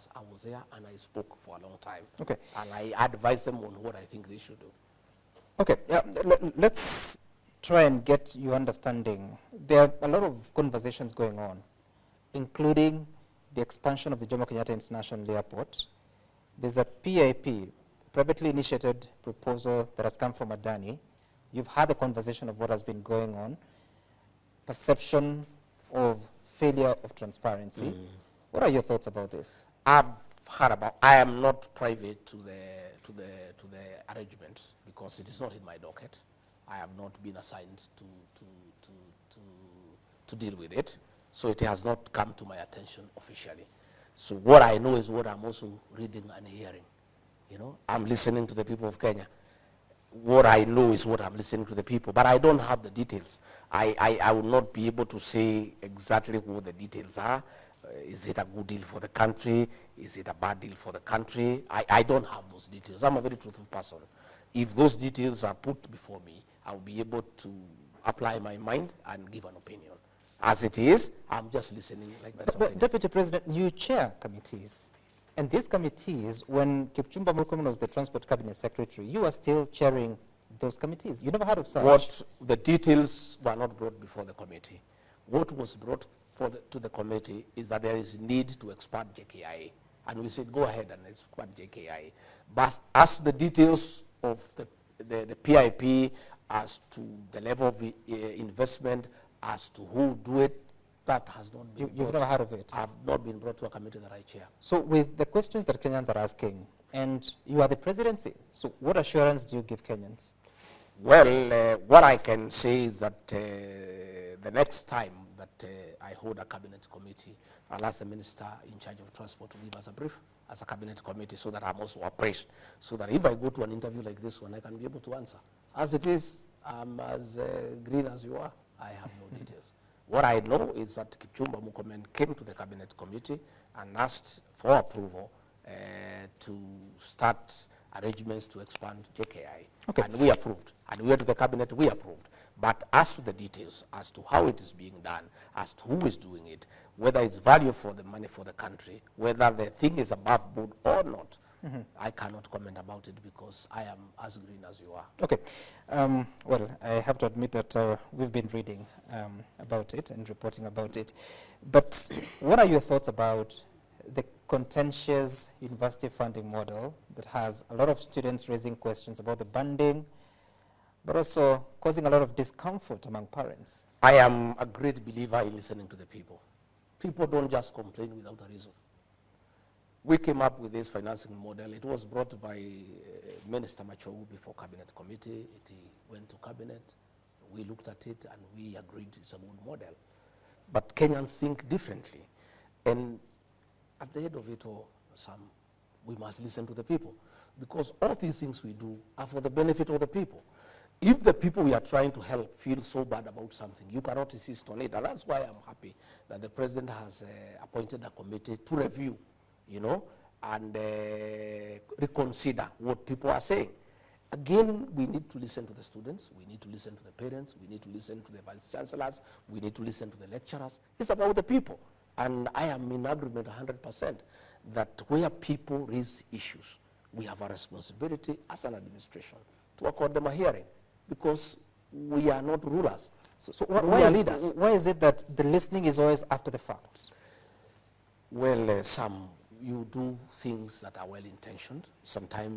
as I was there and I spoke for a long time. Okay. And I advised them on what I think they should do. Okay, let's try and get your understanding. There are a lot of conversations going on, including the expansion of the Jomo Kenyatta International Airport. There's a PIP, privately initiated proposal that has come from Adani. You've had a conversation of what has been going on, perception of failure of transparency. What are your thoughts about this? I've heard about. I am not private to the arrangement because it is not in my docket. I have not been assigned to deal with it, so it has not come to my attention officially. So what I know is what I'm also reading and hearing. You know, I'm listening to the people of Kenya. What I know is what I'm listening to the people, but I don't have the details. I will not be able to say exactly what the details are. Is it a good deal for the country? Is it a bad deal for the country? I don't have those details. I'm a very truthful person. If those details are put before me, I'll be able to apply my mind and give an opinion. As it is, I'm just listening like that. But Deputy President, you chair committees. And these committees, when Kipchumba Murkomen was the Transport Cabinet Secretary, you are still chairing those committees. You never heard of such? What the details were not brought before the committee. What was brought to the committee is that there is need to expand Jkia. And we said, go ahead and expand Jkia. But as to the details of the PIP, as to the level of investment, as to who do it, that has not been You've never heard of it? I've not been brought to a committee that I chair. So with the questions that Kenyans are asking, and you are the presidency, so what assurance do you give Kenyans? Well, what I can say is that the next time that I hold a cabinet committee, I'll ask the minister in charge of transport to give us a brief as a cabinet committee so that I'm also appraised, so that if I go to an interview like this one, I can be able to answer. As it is, I'm as green as you are. I have no details. What I know is that Kipchumba Murkomen came to the cabinet committee and asked for approval to start arrangements to expand JKI. Okay. And we approved. And we went to the cabinet, we approved. But as to the details, as to how it is being done, as to who is doing it, whether it's value for the money for the country, whether the thing is above board or not, I cannot comment about it because I am as green as you are. Okay. Well, I have to admit that we've been reading about it and reporting about it. But what are your thoughts about the contentious university funding model that has a lot of students raising questions about the banding, but also causing a lot of discomfort among parents? I am a great believer in listening to the people. People don't just complain without a reason. We came up with this financing model. It was brought by Minister Machogu before Cabinet Committee. It went to Cabinet. We looked at it and we agreed it's a good model. But Kenyans think differently. And at the end of it all, Sam, we must listen to the people. Because all these things we do are for the benefit of the people. If the people we are trying to help feel so bad about something, you cannot insist on it. And that's why I'm happy that the president has appointed a committee to review, you know, and reconsider what people are saying. Again, we need to listen to the students, we need to listen to the parents, we need to listen to the vice chancellors, we need to listen to the lecturers. It's about the people. And I am in agreement 100% that where people raise issues, we have a responsibility as an administration to accord them a hearing, because we are not rulers. So we are leaders. Why is it that the listening is always after the fact? Well, Sam, you do things that are well-intentioned. Sometimes